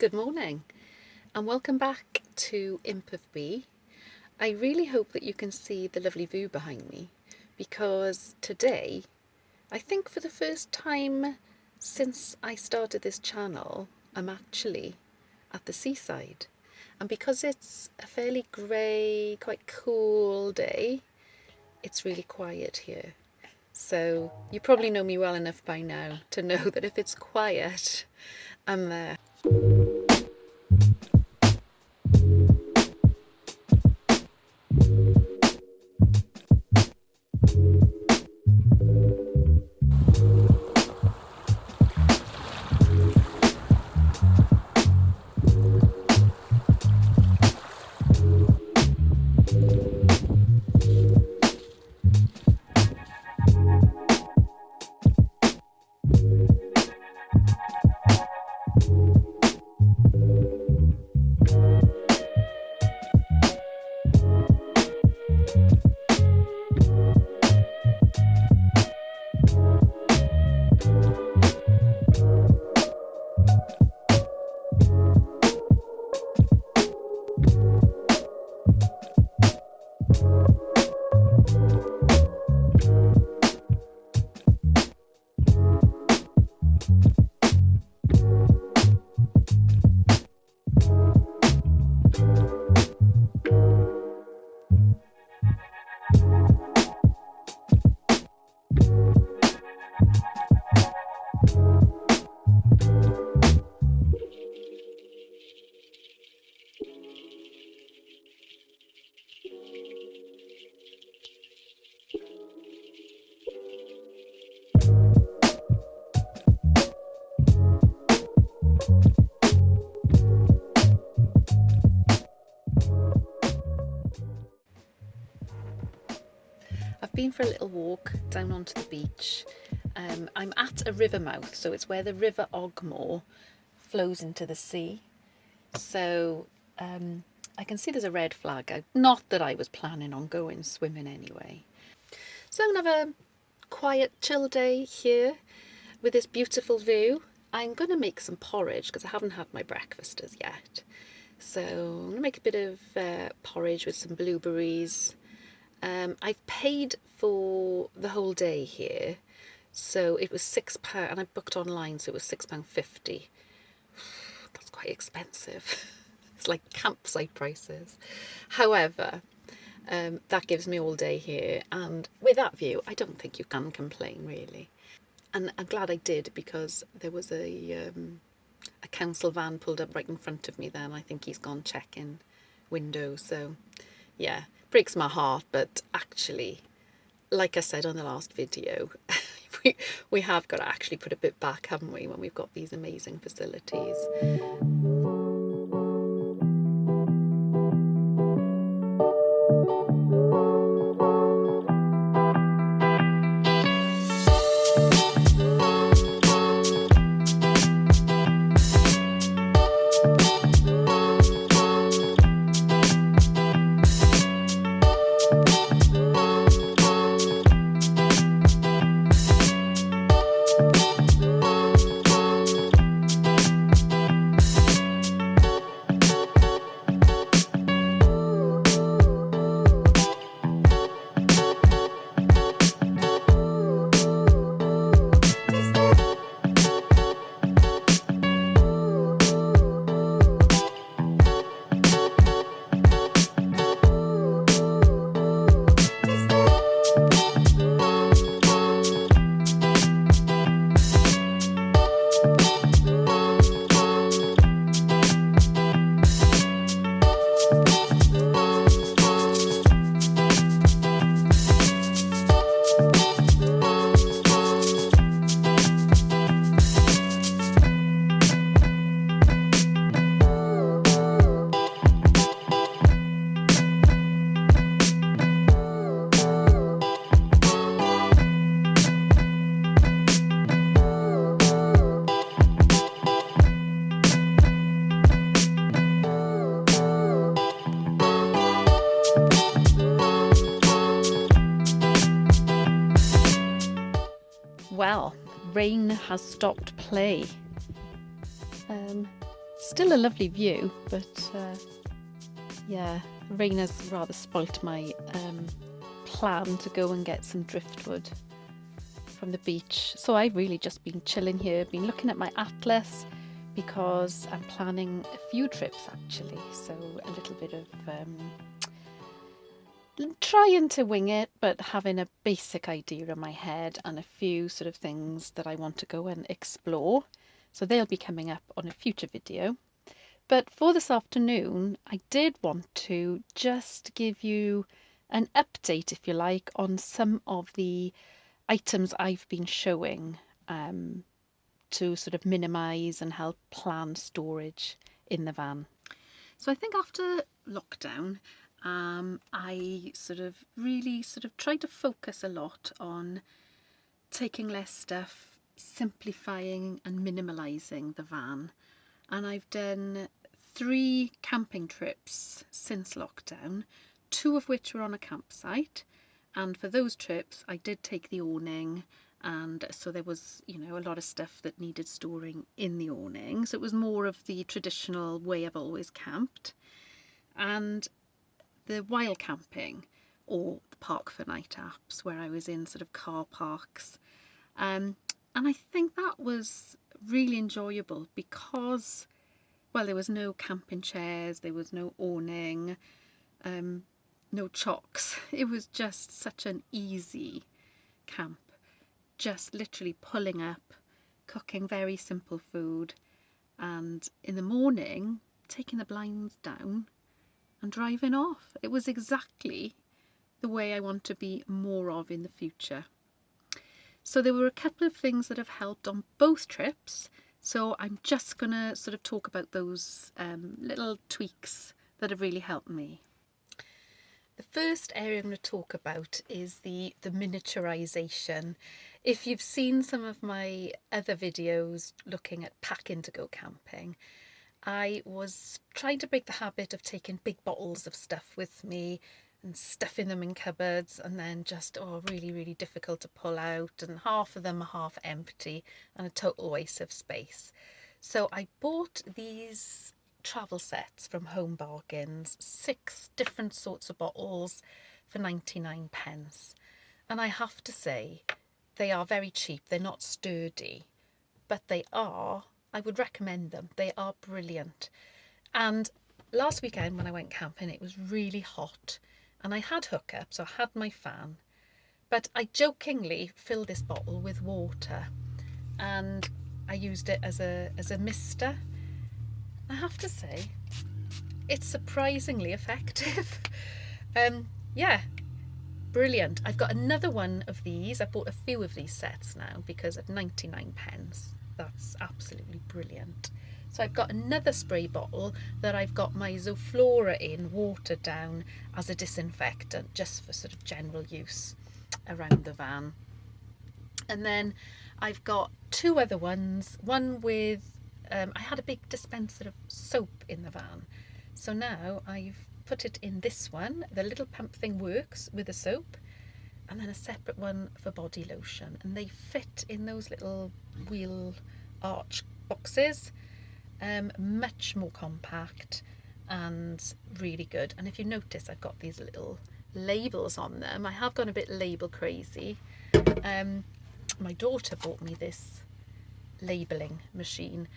Good morning and welcome back to Imp of Bee. I really hope that you can see the lovely view behind me because today, I think for the first time since I started this channel, I'm actually at the seaside. And because it's a fairly grey, quite cool day, it's really quiet here. So you probably know me well enough by now to know that if it's quiet, I'm there. I've been for a little walk down onto the beach. I'm at a river mouth, so it's where the river Ogmore flows into the sea. So I can see there's a red flag out. Not that I was planning on going swimming anyway. So I'm going to have a quiet, chill day here with this beautiful view. I'm going to make some porridge because I haven't had my breakfast as yet. So I'm going to make a bit of porridge with some blueberries. I've paid for the whole day here, so it was £6, and I booked online, so it was £6.50. That's quite expensive. It's like campsite prices. However, that gives me all day here, and with that view, I don't think you can complain really. And I'm glad I did because there was a council van pulled up right in front of me then. I think he's gone checking windows, so yeah. Breaks my heart, but actually, like I said on the last video, we have got to actually put a bit back, haven't we, when we've got these amazing facilities. Well, rain has stopped play. Still a lovely view, but yeah, rain has rather spoilt my plan to go and get some driftwood from the beach. So I've really just been chilling here, been looking at my atlas, because I'm planning a few trips actually. So a little bit of trying to wing it, but having a basic idea in my head and a few sort of things that I want to go and explore. So they'll be coming up on a future video. But for this afternoon, I did want to just give you an update, if you like, on some of the items I've been showing to sort of minimise and help plan storage in the van. So I think after lockdown, I really tried to focus a lot on taking less stuff, simplifying and minimalising the van. And I've done 3 camping trips since lockdown, 2 of which were on a campsite. And for those trips, I did take the awning, and so there was, you know, a lot of stuff that needed storing in the awning. So it was more of the traditional way I've always camped. And the wild camping, or the park for night apps, where I was in sort of car parks. And I think that was really enjoyable because, well, there was no camping chairs, there was no awning, no chocks. It was just such an easy camp, just literally pulling up, cooking very simple food, and in the morning taking the blinds down and driving off. It was exactly the way I want to be more of in the future. So there were a couple of things that have helped on both trips. So I'm just going to sort of talk about those little tweaks that have really helped me. The first area I'm going to talk about is the miniaturisation. If you've seen some of my other videos looking at packing to go camping, I was trying to break the habit of taking big bottles of stuff with me and stuffing them in cupboards, and then just, really, really difficult to pull out, and half of them are half empty and a total waste of space. So I bought these travel sets from Home Bargains, 6 different sorts of bottles for 99p. And I have to say, they are very cheap. They're not sturdy, but I would recommend them. They are brilliant. And last weekend when I went camping, it was really hot and I had hookup, so I had my fan, but I jokingly filled this bottle with water and I used it as a mister. I have to say, it's surprisingly effective. Yeah, brilliant. I've got another one of these. I bought a few of these sets now because at 99p, that's absolutely brilliant. So I've got another spray bottle that I've got my Zoflora in, watered down as a disinfectant, just for sort of general use around the van. And then I've got 2 other ones, one with, I had a big dispenser of soap in the van. So now I've put it in this one. The little pump thing works with the soap, and then a separate one for body lotion. And they fit in those little wheel arch boxes. Much more compact and really good. And if you notice, I've got these little labels on them. I have gone a bit label crazy. My daughter bought me this labelling machine.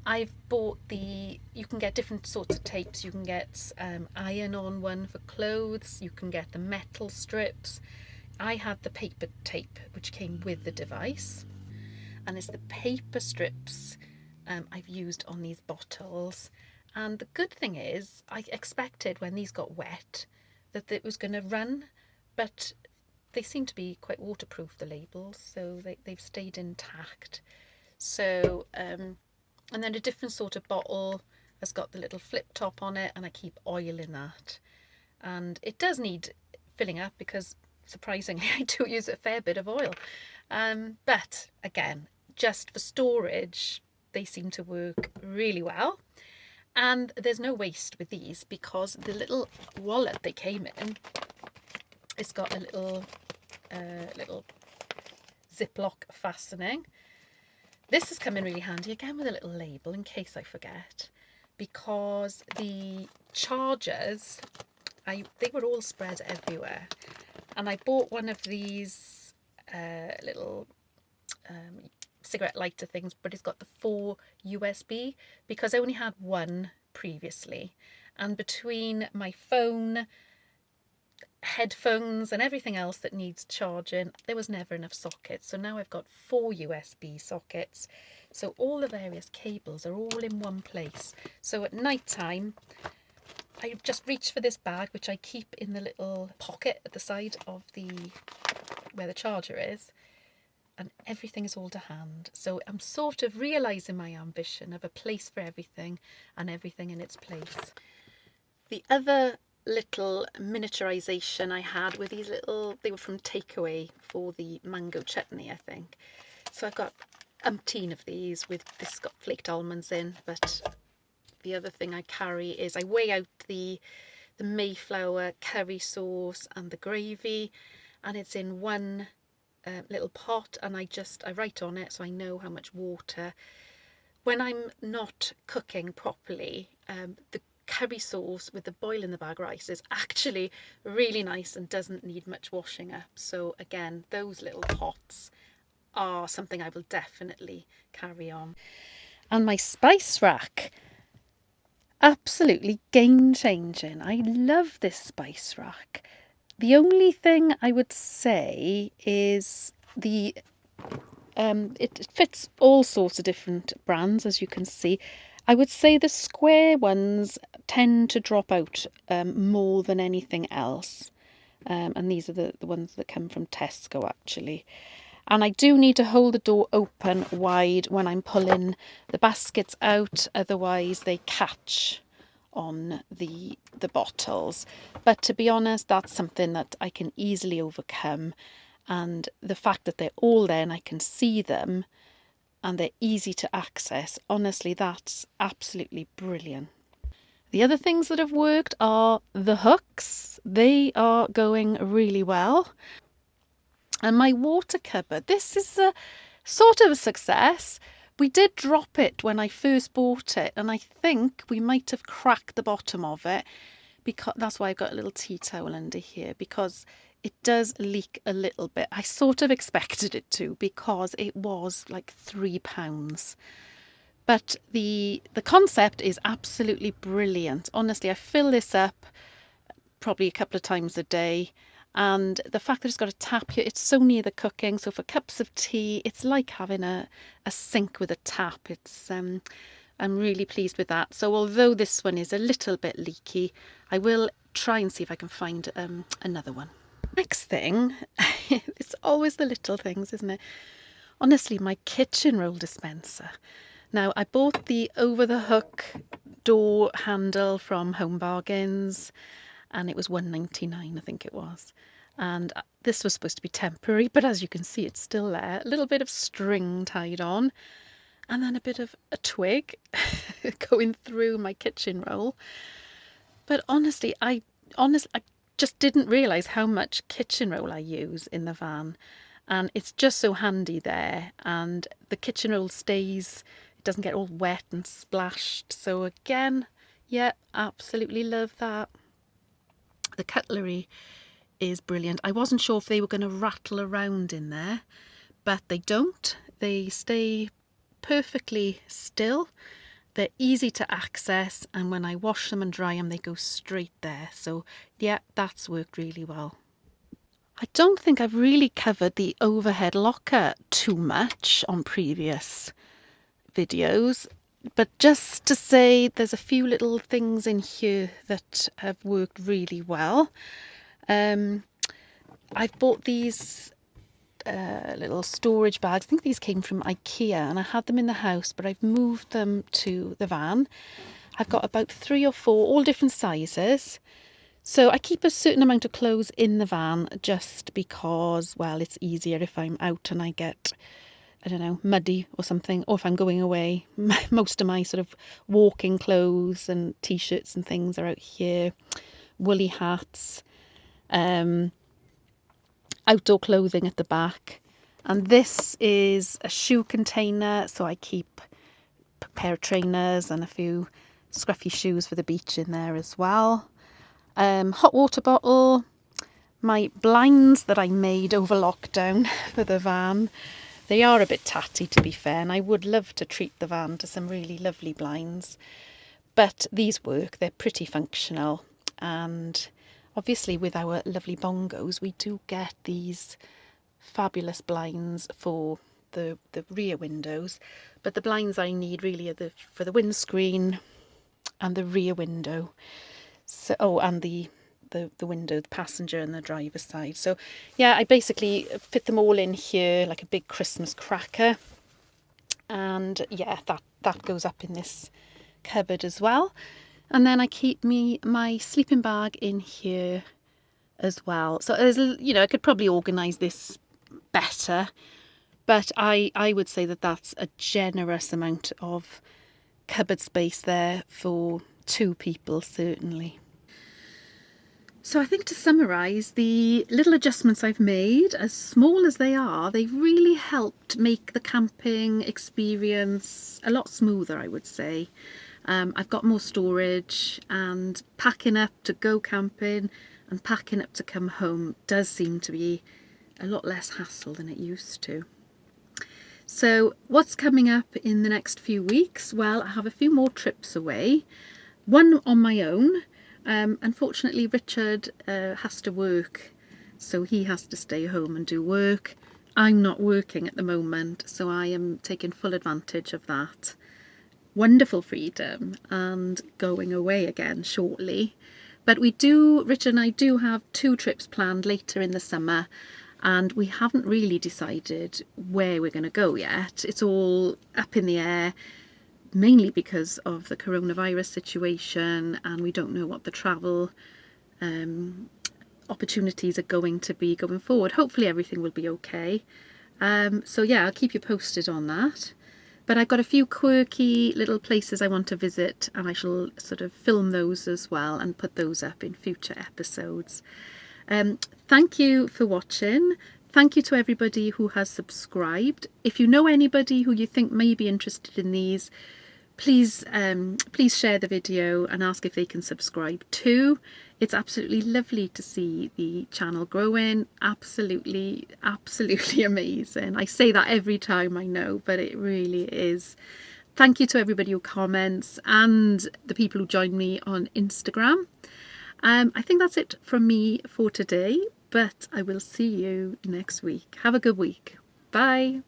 I've bought you can get different sorts of tapes. You can get iron-on one for clothes. You can get the metal strips. I had the paper tape, which came with the device. And it's the paper strips I've used on these bottles. And the good thing is, I expected when these got wet that it was going to run, but they seem to be quite waterproof, the labels, so they've stayed intact. So, and then a different sort of bottle has got the little flip top on it, and I keep oil in that. And it does need filling up because, surprisingly, I do use a fair bit of oil. But again, just for storage, they seem to work really well. And there's no waste with these because the little wallet they came in, it's got a little Ziploc fastening. This has come in really handy again with a little label in case I forget. because the chargers, they were all spread everywhere. And I bought one of these little cigarette lighter things, but it's got the 4 USB because I only had one previously. And between my phone, headphones and everything else that needs charging, there was never enough sockets. So now I've got 4 USB sockets. So all the various cables are all in one place. So at night time, I just reach for this bag, which I keep in the little pocket at the side of where the charger is, and everything is all to hand. So I'm sort of realising my ambition of a place for everything and everything in its place. The other little miniaturisation I had were these little, they were from Takeaway for the mango chutney, I think. So I've got umpteen of these with, this has got flaked almonds in, but the other thing I carry is I weigh out the Mayflower curry sauce and the gravy, and it's in one little pot, and I write on it so I know how much water. When I'm not cooking properly, the curry sauce with the boil in the bag rice is actually really nice and doesn't need much washing up. So again, those little pots are something I will definitely carry on. And my spice rack, absolutely game changing. I love this spice rack. The only thing I would say is it fits all sorts of different brands, as you can see. I would say the square ones tend to drop out more than anything else. And these are the ones that come from Tesco, actually. And I do need to hold the door open wide when I'm pulling the baskets out, otherwise they catch on the bottles. But to be honest, that's something that I can easily overcome. And the fact that they're all there and I can see them and they're easy to access, honestly, that's absolutely brilliant. The other things that have worked are the hooks. They are going really well. And my water cupboard, this is a sort of a success. We did drop it when I first bought it, and I think we might have cracked the bottom of it, because that's why I've got a little tea towel under here, because it does leak a little bit. I sort of expected it to, because it was like £3. But the concept is absolutely brilliant. Honestly, I fill this up probably a couple of times a day. And the fact that it's got a tap here, it's so near the cooking. So for cups of tea, it's like having a sink with a tap. I'm really pleased with that. So although this one is a little bit leaky, I will try and see if I can find another one. Next thing, it's always the little things, isn't it? Honestly, my kitchen roll dispenser. Now, I bought the over-the-hook door handle from Home Bargains, and it was £1.99, I think it was. And this was supposed to be temporary, but as you can see, it's still there. A little bit of string tied on, and then a bit of a twig going through my kitchen roll. But honestly, I just didn't realise how much kitchen roll I use in the van. And it's just so handy there. And the kitchen roll stays, it doesn't get all wet and splashed. So again, yeah, absolutely love that. The cutlery is brilliant. I wasn't sure if they were going to rattle around in there, but they don't. They stay perfectly still. They're easy to access, and when I wash them and dry them, they go straight there. So yeah, that's worked really well. I don't think I've really covered the overhead locker too much on previous videos, but just to say there's a few little things in here that have worked really well. I've bought these little storage bags. I think these came from IKEA, and I had them in the house, but I've moved them to the van. I've got about 3 or 4, all different sizes. So I keep a certain amount of clothes in the van just because, well, it's easier if I'm out and I get, I don't know, muddy or something, or if I'm going away. Most of my sort of walking clothes and t-shirts and things are out here. Woolly hats, outdoor clothing at the back. And this is a shoe container, so I keep a pair of trainers and a few scruffy shoes for the beach in there as well. Hot water bottle, my blinds that I made over lockdown for the van. They are a bit tatty, to be fair, and I would love to treat the van to some really lovely blinds. But these work, they're pretty functional. And obviously with our lovely bongos, we do get these fabulous blinds for the rear windows. But the blinds I need really are for the windscreen and the rear window. So, oh, and the window, the passenger and the driver's side. So yeah, I basically fit them all in here like a big Christmas cracker. And yeah, that goes up in this cupboard as well. And then I keep my sleeping bag in here as well. So there's, I could probably organise this better, but I would say that that's a generous amount of cupboard space there for 2 people, certainly. So I think to summarise, the little adjustments I've made, as small as they are, they've really helped make the camping experience a lot smoother, I would say. I've got more storage, and packing up to go camping and packing up to come home does seem to be a lot less hassle than it used to. So what's coming up in the next few weeks? Well, I have a few more trips away, one on my own. Unfortunately, Richard has to work, so he has to stay home and do work. I'm not working at the moment, so I am taking full advantage of that wonderful freedom and going away again shortly. But Richard and I do have 2 trips planned later in the summer, and we haven't really decided where we're going to go yet. It's all up in the air, mainly because of the coronavirus situation, and we don't know what the travel opportunities are going to be going forward. Hopefully everything will be okay. So yeah, I'll keep you posted on that. But I've got a few quirky little places I want to visit, and I shall sort of film those as well and put those up in future episodes. Thank you for watching. Thank you to everybody who has subscribed. If you know anybody who you think may be interested in these, please share the video and ask if they can subscribe too. It's absolutely lovely to see the channel growing. Absolutely amazing. I say that every time, I know, but it really is. Thank you to everybody who comments and the people who join me on Instagram. I think that's it from me for today, but I will see you next week. Have a good week. Bye.